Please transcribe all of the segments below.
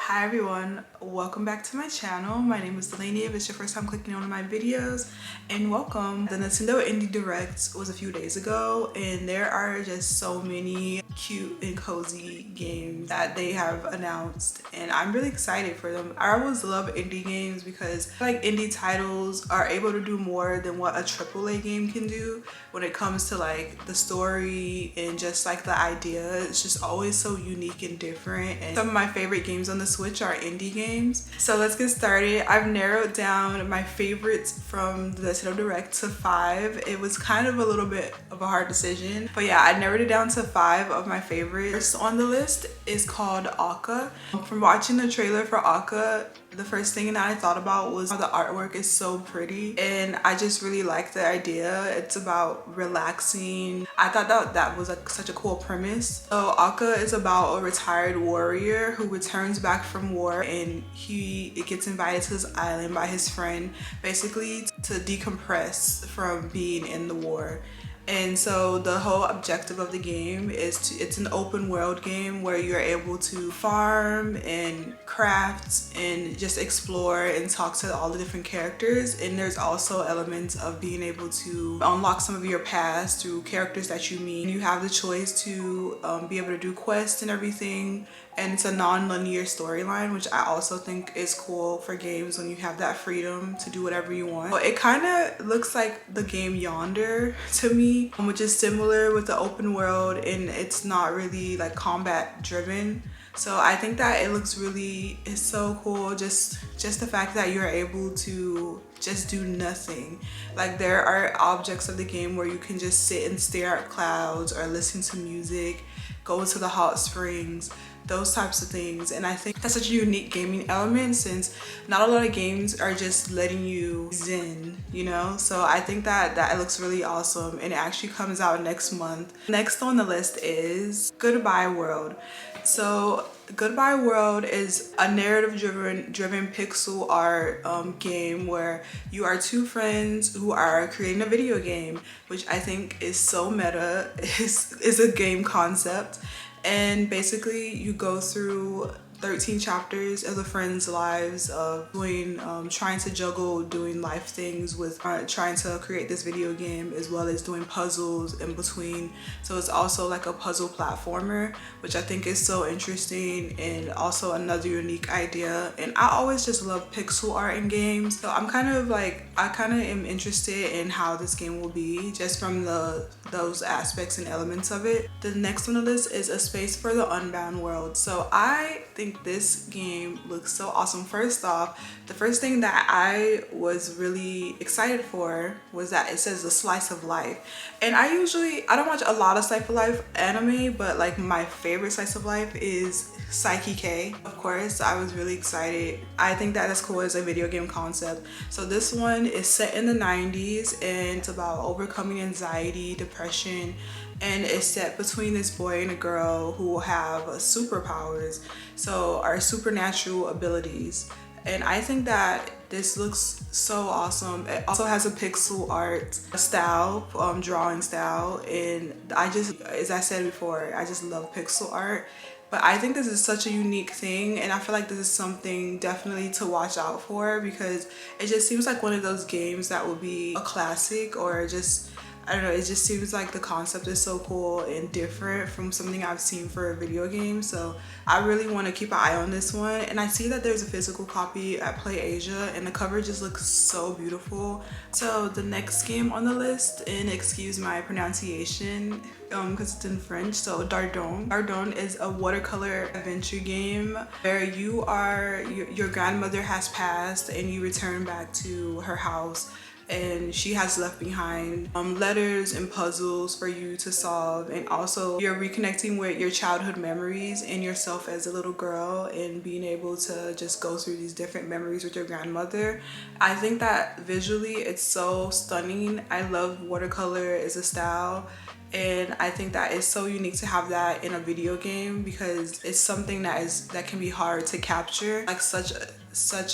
Hi everyone, welcome back to my channel. My name is Delaney if it's your first time clicking on my videos, and welcome. The Nintendo Indie Direct was a few days ago and there are just so many cute and cozy games that they have announced and I'm really excited for them. I always love indie games because I feel like indie titles are able to do more than what a AAA game can do when it comes to like the story and just like the idea. It's just always so unique and different, and some of my favorite games on the Switch are indie games. So let's get started. I've narrowed down my favorites from the Nintendo Direct to 5. It was kind of a little bit of a hard decision, but yeah, I narrowed it down to 5 of my favorites. First on the list is called Aka. From watching the trailer for Aka, the first thing that I thought about was how the artwork is so pretty and I just really like the idea. It's about relaxing. I thought that was such a cool premise. So Aka is about a retired warrior who returns back from war and he gets invited to this island by his friend basically to decompress from being in the war. And so the whole objective of the game is it's an open world game where you're able to farm and craft and just explore and talk to all the different characters. And there's also elements of being able to unlock some of your past through characters that you meet. You have the choice to be able to do quests and everything. And it's a non-linear storyline, which I also think is cool for games when you have that freedom to do whatever you want. But it kind of looks like the game Yonder to me, which is similar with the open world and it's not really like combat driven. So I think that it's so cool. Just the fact that you're able to just do nothing. Like there are objects of the game where you can just sit and stare at clouds or listen to music, go to the hot springs, those types of things. And I think that's such a unique gaming element since not a lot of games are just letting you zen, you know? So I think that looks really awesome and it actually comes out next month. Next on the list is Goodbye World. So Goodbye World is a narrative driven pixel art game where you are two friends who are creating a video game, which I think is so meta. Is a game concept. And basically you go through 13 chapters of the friends' lives of doing, trying to juggle doing life things with trying to create this video game as well as doing puzzles in between. So it's also like a puzzle platformer, which I think is so interesting and also another unique idea. And I always just love pixel art in games. So I kind of am interested in how this game will be just from those aspects and elements of it. The next on the list is A Space for the Unbound World. So I think this game looks so awesome. First off, the first thing that I was really excited for was that it says a slice of life. And I don't watch a lot of slice of life anime, but like my favorite slice of life is Psyche K, of course. I was really excited. I think that is cool as a video game concept. So this one is set in the 90s and it's about overcoming anxiety, depression, and it's set between this boy and a girl who have superpowers, so are supernatural abilities. And I think that this looks so awesome. It also has a pixel art style, drawing style, and as I said before, I just love pixel art. But I think this is such a unique thing and I feel like this is something definitely to watch out for because it just seems like one of those games that would be a classic, or just I don't know, it just seems like the concept is so cool and different from something I've seen for a video game. So I really want to keep an eye on this one. And I see that there's a physical copy at Play Asia and the cover just looks so beautiful. So the next game on the list, and excuse my pronunciation because it's in French, so Dordogne. Dordogne is a watercolor adventure game where your grandmother has passed and you return back to her house and she has left behind letters and puzzles for you to solve, and also you're reconnecting with your childhood memories and yourself as a little girl and being able to just go through these different memories with your grandmother. I think that visually it's so stunning. I love watercolor as a style and I think that is so unique to have that in a video game because it's something that can be hard to capture, like such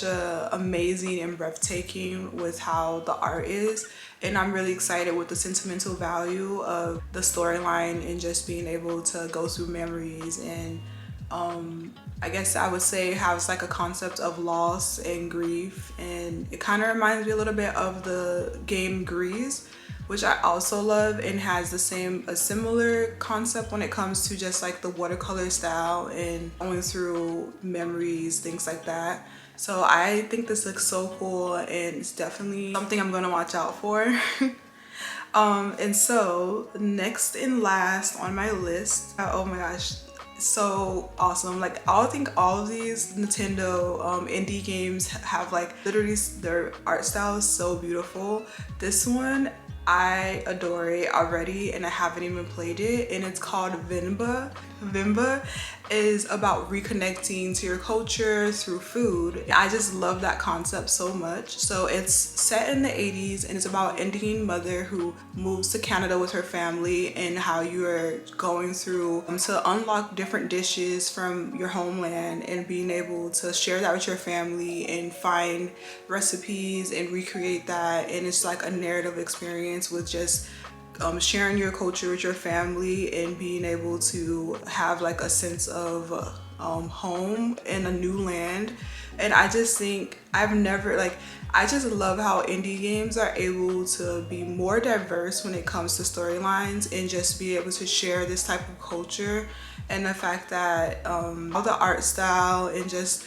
a amazing and breathtaking with how the art is. And I'm really excited with the sentimental value of the storyline and just being able to go through memories and I guess I would say has like a concept of loss and grief, and it kind of reminds me a little bit of the game Grease, which I also love, and has a similar concept when it comes to just like the watercolor style and going through memories, things like that. So I think this looks so cool, and it's definitely something I'm gonna watch out for. And so next and last on my list, oh my gosh, so awesome. Like I think all of these Nintendo indie games have like literally their art style is so beautiful. This one I adore it already, and I haven't even played it, and it's called Venba. Venba is about reconnecting to your culture through food. I just love that concept so much. So it's set in the 80s, and it's about an Indian mother who moves to Canada with her family, and how you're going through to unlock different dishes from your homeland and being able to share that with your family and find recipes and recreate that. And it's like a narrative experience with just sharing your culture with your family and being able to have like a sense of home in a new land. And I just think I just love how indie games are able to be more diverse when it comes to storylines, and just be able to share this type of culture, and the fact that all the art style and just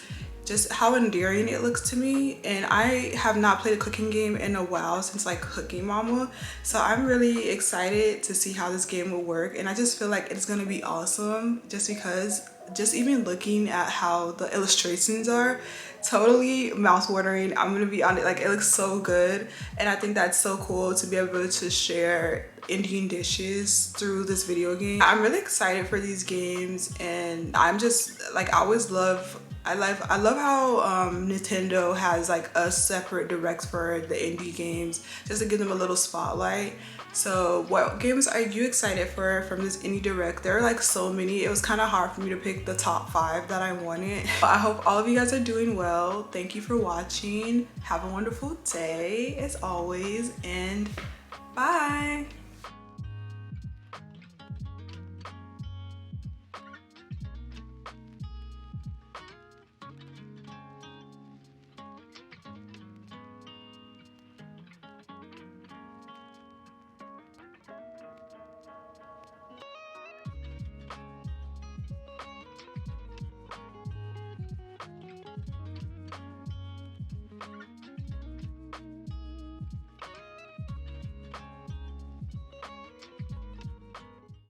how endearing it looks to me. And I have not played a cooking game in a while, since like Cooking Mama, so I'm really excited to see how this game will work. And I just feel like it's gonna be awesome, just because just even looking at how the illustrations are totally mouth-watering. I'm gonna be on it, like it looks so good, and I think that's so cool to be able to share Indian dishes through this video game. I'm really excited for these games, and I'm just like I love how Nintendo has like a separate direct for the indie games, just to give them a little spotlight. So what games are you excited for from this indie direct? There are like so many. It was kind of hard for me to pick the top 5 that I wanted. But I hope all of you guys are doing well. Thank you for watching. Have a wonderful day as always, and bye.